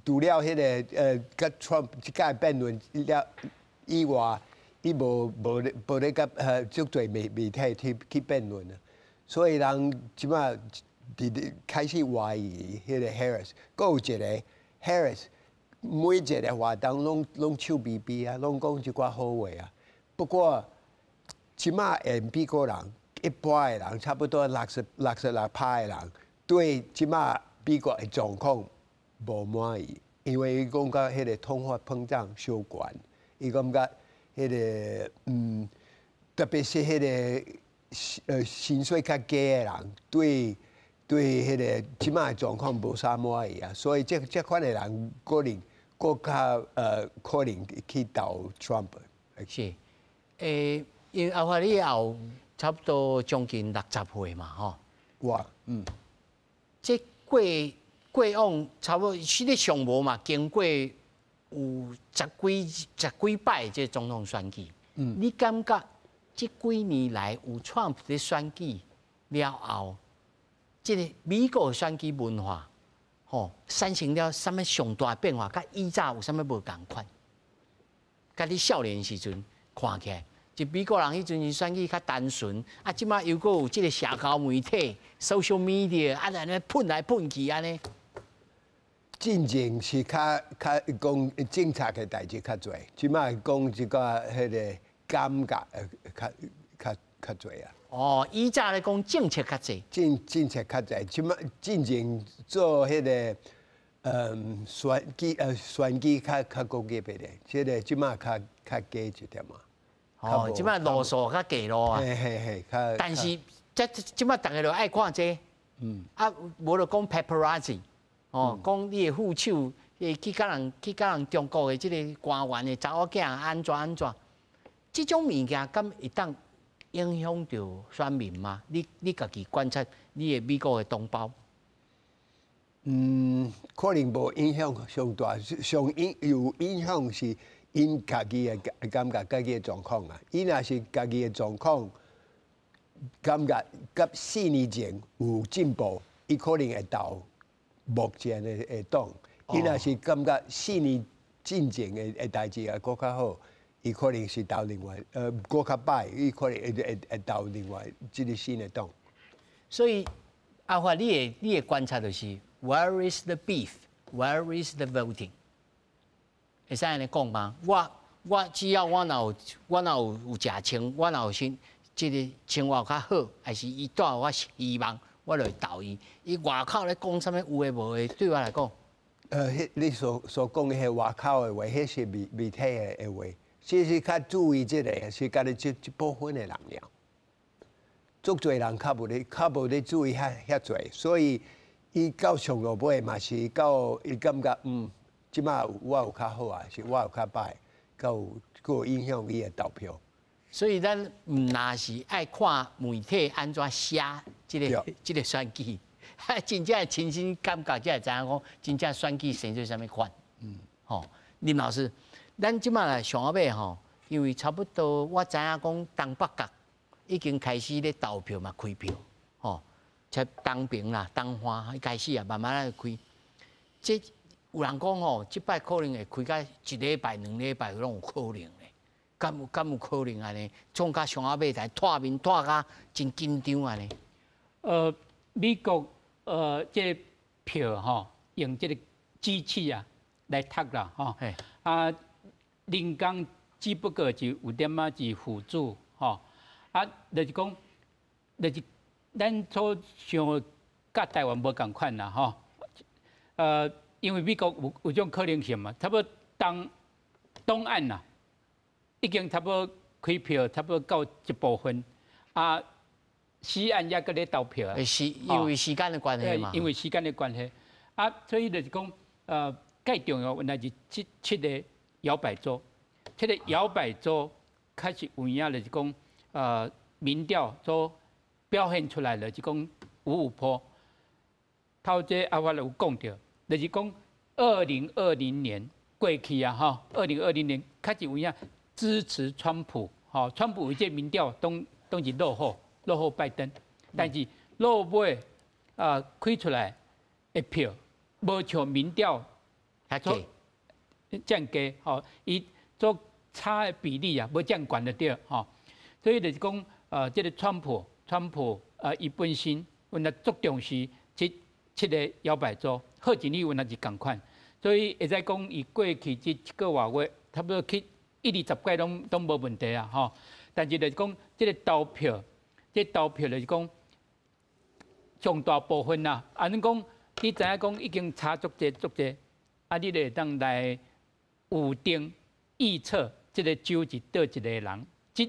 S3: 除了迄个甲 Trump 即届辩论了以外，伊无咧甲足侪媒体去辩论啊，所以人即马开始怀疑迄个 Harris， 搁有一个 Harris 每一个活动拢手比比啊，拢讲一寡好话啊。不过即马美国人一般的人，差不多66%的人对即马美国的状况。无满意，因为伊讲甲迄个通货膨胀相关，伊感觉迄个特别是迄个薪水较低的人，对迄个即摆的状况无啥满意啊，所以这款的人可能更较可能去投 Trump。
S1: 是，因为阿华你也有差不多将近60岁嘛，吼。
S3: 哇，
S1: 这过往差不多是咧上无嘛，经过有十几摆这总统选举，你感觉这几年来有 Trump 的选举了后，这个美国的选举文化，产生了什么上大变化？甲以前有啥物无共款？甲你少年时阵看起来，就美国人迄阵是选举较单纯，啊，即马又搁有这个社交媒体、social media， 啊，安尼喷来喷去安尼。
S3: 进前是较讲政策的代志较侪，即摆讲一个迄个感觉较侪啊。
S1: 哦，以前咧讲政策较侪，
S3: 政策较侪，即摆进前做迄个选举较高级别的，即个即摆较低一点嘛。
S1: 哦，即摆路数较低咯啊。
S3: 嘿，
S1: 但是即摆大家都爱看这，啊，无就讲 paparazzi。讲你的副手，去甲人中国的即个官员的查某囝安怎？即种物件敢会当影响到选民吗？你家己观察你的美国的同胞？
S3: 可能无影响上大，有影响是因家己的感觉、家己的状况啊。伊若是家己的状况，感觉甲4年前有进步，伊可能会投。目前的党，伊若是感觉4年进前的代志啊，更较好，伊可能是投另外更较歹，伊可能会投另外即个新的党。
S1: 所以阿华，你的观察就是 ，Where is the beef? Where is the voting? 会使安尼讲吗？我只要我若有食清，我若有即个生活较好，还是伊带我希望。我就投伊，伊外口咧讲啥物有诶无诶，对我来讲，
S3: 你所讲诶迄外口诶话，迄是媒体诶话，其实较注意即个是家己一部分诶人了。足侪人较无咧注意遐侪，所以伊到上落尾嘛是到伊感觉即马我有较好啊，是我有较歹，有影响伊诶投票。
S1: 所以咱唔那是爱看媒体安怎写即个选举，真正亲身感觉才会知影讲，真正选举生做啥物款。林老师，咱即马来上后尾吼，因为差不多我知影讲东北角已经开始咧投票嘛，开票，即东平啦、东华开始啊，慢慢来开。即有人讲吼，即摆可能会开到1礼拜、2礼拜拢有可能咧。敢有可能安尼？从甲上后尾才拖面拖甲真紧张安尼。
S2: 美国这个票吼，用这个机器啊来读啦吼。人工只不过就有点仔是辅助吼。就是讲，就是咱所想甲台湾无共款啦吼。因为美国有种可能性嘛，差不多东岸啦。已经差不多开票，差不多到一部分，西岸也搁咧投票啊。
S1: 是因为时间的关系嘛。
S2: 因为时间的关系，所以就是讲，介重要原来是7个摇摆州，这个摇摆州开始有影就是讲，民调所表现出来的，就讲55%。头这我有讲到，就是讲2020年过去啊，哈，2020年开始有影支持川普，哈，川普有这民调都是落后拜登，但是落尾开出来的票，无像民调
S1: 较低，
S2: 降低，吼，伊做差的比例啊，无降悬的对，吼，所以就是讲，这个川普，伊本身阮也足重视七个摇摆州，贺锦丽阮也是共款，所以会使讲伊过去这1个多月，差不多去1、20届都无问题啊，吼。但是就是讲，这个投票就是讲，上大部分啊，恁讲，你知影讲已经差足济，啊，你就会当来有定预测这个州是倒一个人，这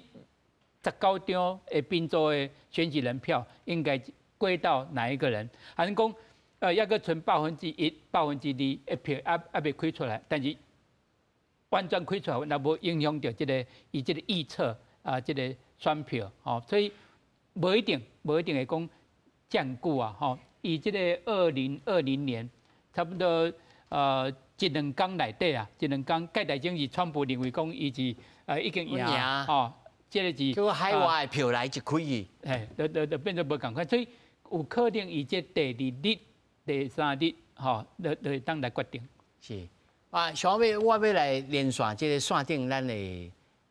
S2: 19张的宾州的选举人票应该归到哪一个人？啊，恁讲，抑个剩1%、2%的票未开出来，但是完全开出来，那无影响到伊这个预测这个选票，所以无一定会讲降久啊，以这个2020年差不多1、2天内底啊，1、2天，盖大正是川普认为讲伊是已经赢，这个是
S1: 结果海外的票来就可以，
S2: 就变做无共款，所以有可能伊这第2日、第3日，就当来决定。
S1: 是啊，想要我要来连线这个线顶咱的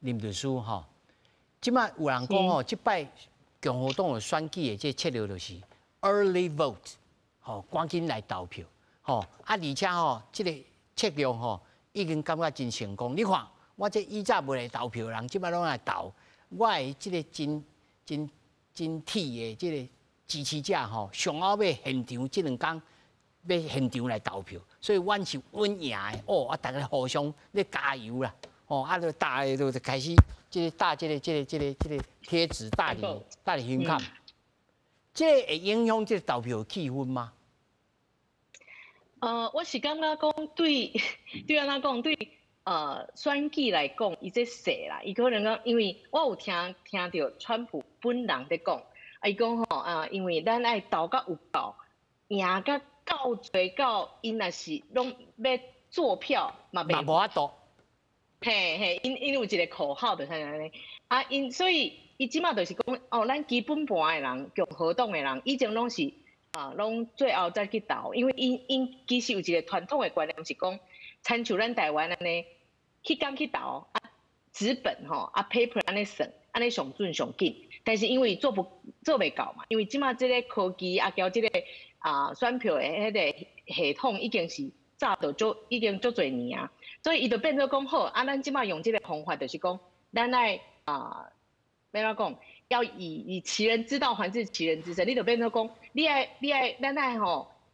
S1: 林律师吼。即摆有人讲吼，即摆共和党的选举的这策略就是 early vote， 吼，赶紧来投票，吼，而且吼，这个策略吼已经感觉真成功。你看，我这以前无来投票的人，即摆拢来投，我的这个真铁的这个支持者吼，上后要现场这2天要现场来投票，所以阮是稳赢的哦，啊，大家互相咧加油啦。哦，啊，就打就开始，这个打这个贴纸打伫胸口，这会影响这个投票气氛吗？
S5: 我是感觉讲对安怎讲对选举来讲，伊这说啦，伊可能讲，因为我有听到川普本人在讲，伊讲吼因为咱爱投到有够，赢到够侪到，因若是拢要做票嘛
S1: 无法度。
S5: 嘿，因有一个口号就是安尼，所以伊即马就是讲，咱基本盘的人，共和党的人，以前拢是拢最后再去投，因为因其实有一个传统的观念是讲，参像咱台湾安尼，去刚去投纸本paper 安尼算，安尼上准上紧，但是因为做袂到嘛，因为即马即个科技交即个选票的迄个系统已经是早就已经足侪年啊。所以伊就变做讲好，咱即马用这个方法，就是讲，咱爱要怎讲，要以其人之道还治其人之身。你就变做讲，你爱，咱爱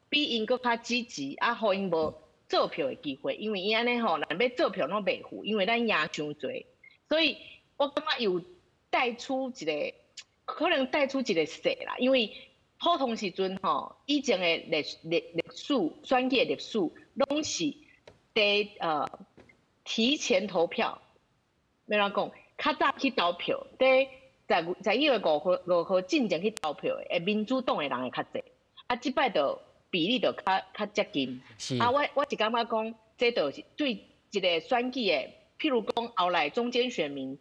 S5: 比因搁较积极，互因无做票的机会，因为伊安尼咱要做票拢袂赴，因为咱赢伤侪。所以我感觉有带出一个，可能带出一个势啦，因为普通时阵以前的历史选举的历史拢是。提前投票，要怎讲？较早去投票，在11月5号进前去投票的，民主党的人会较侪。即摆就比例就较接近。我是感觉讲，这就是对一个选举的，譬如讲后来中间选民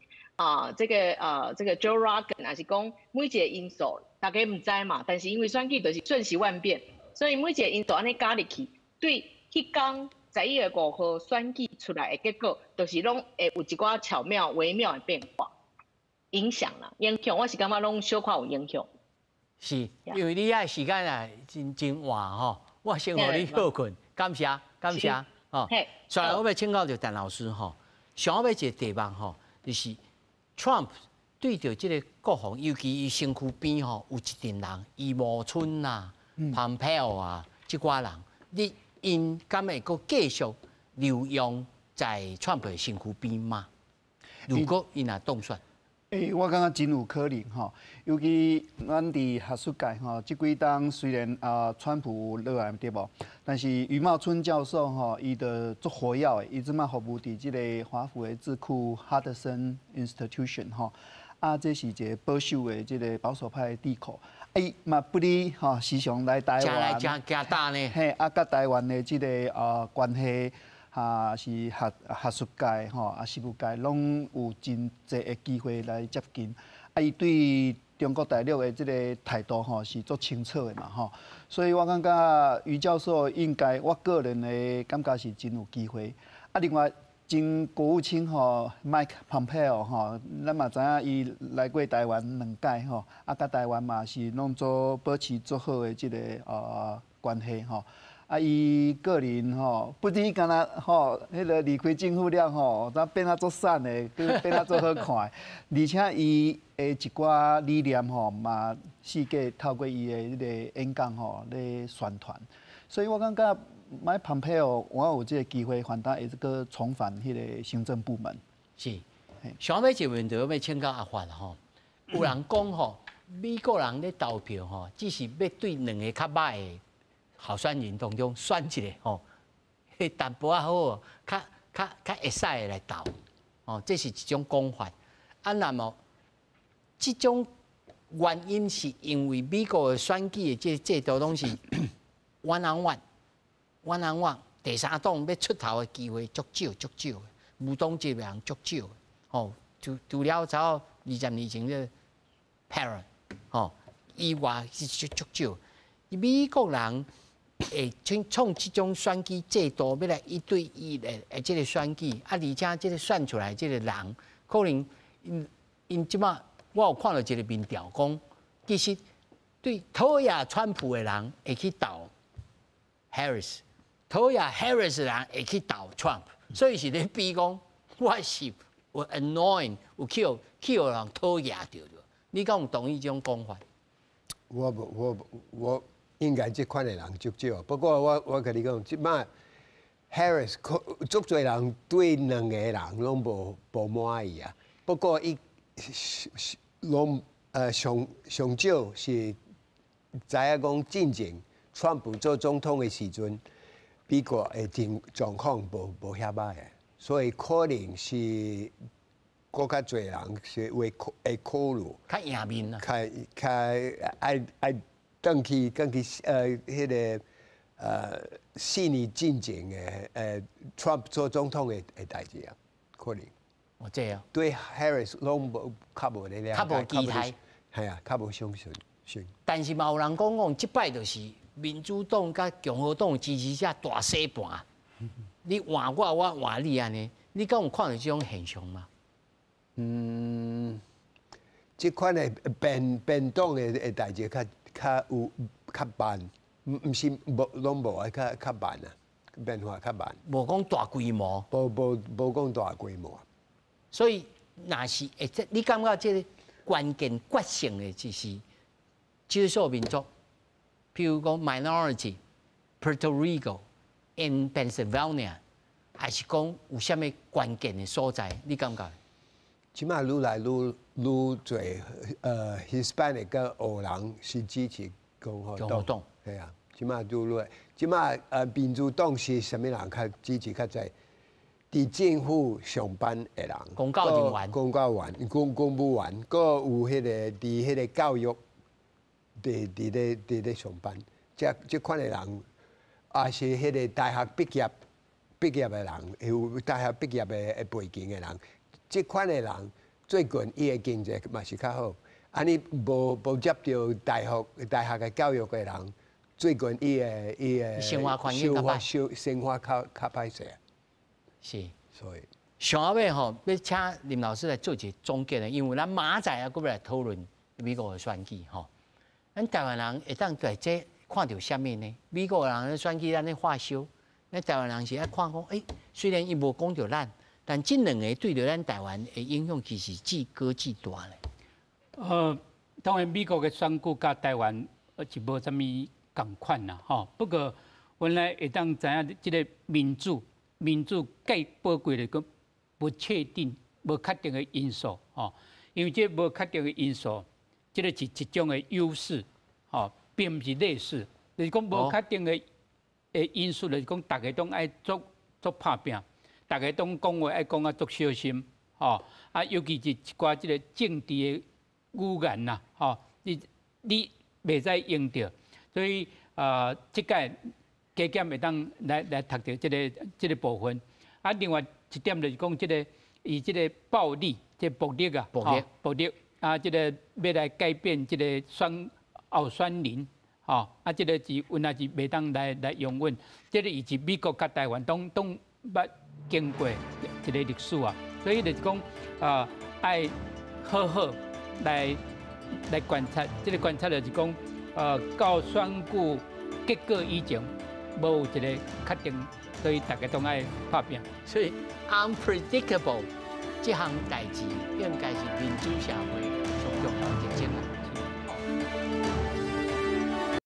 S5: 这个 Joe Rogan， 还是讲每一个因素，大家唔知嘛。但是因为选举就是瞬息万变，所以每一个因素安尼加入去，对迄天。11月5号选举出来的结果，就是拢会有一寡巧妙、微妙的变化，影响，我是感觉拢小可有影响。
S1: 是，因为你遐时间啊，真晚吼，我先互你休困，感谢哦。所以我要请教着陈老师吼，想要一个题目吼，就是 Trump 对着这个国防，尤其伊身躯边吼有一群人，伊吴春啊、Pompeo 啊，这寡人，你。因敢会阁继续留用在川普的身躯边吗？如果因若当选，
S9: 我感觉真有可能吼，尤其咱伫学术界吼，即几档虽然川普落来对无，但是余茂春教授吼，伊的足活跃的，伊即马服务伫即个华府的智库 Hudson Institution 吼。这是一个保守的这个保守派的智库。伊嘛不离吼，时常来台湾，
S1: 加大呢。
S9: 嘿，甲台湾的这个关系，是学术界吼，事务界，拢有真侪的机会来接近。伊对中国大陆的这个态度吼是足清楚的嘛吼，所以我感觉于教授应该，我个人的感觉是真有机会。另外，前国务卿吼 Mike Pompeo 吼，咱嘛知影伊来过台湾2届吼，甲台湾嘛是拢做保持足好的这个关系吼。伊个人吼，不止干那吼，迄个离开政府了吼，咱变足瘦的，变足好看的，而且伊的一寡理念吼，嘛世界透过伊的迄个演讲吼咧宣传，所以我感觉。买蓬佩奥，我有这个机会，反倒会个重返迄个行政部门。
S1: 是，想要一个问题，要请教阿发吼。有人讲吼，美国人咧投票吼，只是要对2个较歹的候选人当中选一个吼，迄淡薄仔好，较会使的来投。哦，这是一种讲法。那么，这种原因是因为美国的选举的这制度拢是one on one，第三党要出头的机会足少，无党籍的人足少。哦，除了走20年前的 Parent， 哦，以外是足少。美国人会创这种选举制度，要来1对1的这个选举，而且这个选出来这个人，可能因即马我有看到一个民调讲，其实对讨厌川普的人会去投 Harris。讨厌 Harris 的人会去投 Trump， 所以是咧比讲，我是有 annoying， 有去有人讨厌着。你敢有同意这种讲法？
S3: 我应该这款的人足少，不过我跟你讲，即摆 Harris 足侪人对2个人拢无满意啊。不过伊拢上少是知影讲进前川普做总统的时阵。美国的状况无遐歹的，所以可能是更较侪人是会考虑
S1: 较赢面啊，
S3: 较爱登去迄个4年进前的Trump 做总统的代志啊，可能。
S1: 我这样。
S3: 对 Harris 拢较无咧了解，
S1: 较无期待，
S3: 系啊，较无相信。
S1: 但是嘛有人讲，即摆就是。民主党甲共和党支持者大洗盘，你换我，我换你安尼，你敢有看到这种现象吗？
S3: 这款的变动的代志较慢，毋是拢无啊，较慢啊，变化较慢。
S1: 无讲大规模。
S3: 无讲大规模。
S1: 所以，若是你感觉这个关键决胜的就是少数民族。譬如讲 minority、Puerto Rico、in Pennsylvania， 还是讲有啥物关键的所在？你感觉？
S3: 即马愈来愈多Hispanic 跟黑人是支持共和党。系啊，即马即马民主党是啥物人较支持较侪？伫政府上班的人，
S1: 公教人员、
S3: 公务员，搁有迄个伫迄个教育。伫咧上班，这款的人，也是迄个大学毕业的人，有大学毕业的背景的人，这款的人最近伊的经济嘛是较好。安尼无接到大学的教育的人，最近伊的
S1: 生活环境
S3: 生活较歹势。
S1: 是，
S3: 所以
S1: 上后尾吼，要请林老师来做一个总结的，因为咱明仔啊，搁要来讨论美国的选举吼。咱台湾人会当在这看到啥物呢？美国人咧选举咱咧化修，咱台湾人是爱看讲，虽然伊无讲到咱，但这2个对着咱台湾的影响其实至高至大咧。
S2: 当然美国嘅选举甲台湾是无啥物共款啦，吼。不过原来会当知影，即个民主介宝贵的个不确定、无确定的因素，吼。因为这无确定的因素。这个是一种的优势，并不是劣势。就是讲无确定的因素，就是讲大家都爱做拍拼，大家都讲话爱讲啊足小心，吼，啊，尤其是一寡即个政治的语言呐，吼，你袂使用着，所以即届加减会当来读着即个部分。啊，另外一点就是讲，以即个暴力，即暴力啊，暴力啊，即个要来改变即个候选人。哦，啊，这个是原来是袂当来用稳，这个以及美国甲台湾都捌经过一个历史啊，所以就是讲爱好好来观察，这个观察就是讲到选举结果以前，无一个确定，所以大家都爱拍拼。
S1: 所以 unpredictable 这项代志应该是民主社会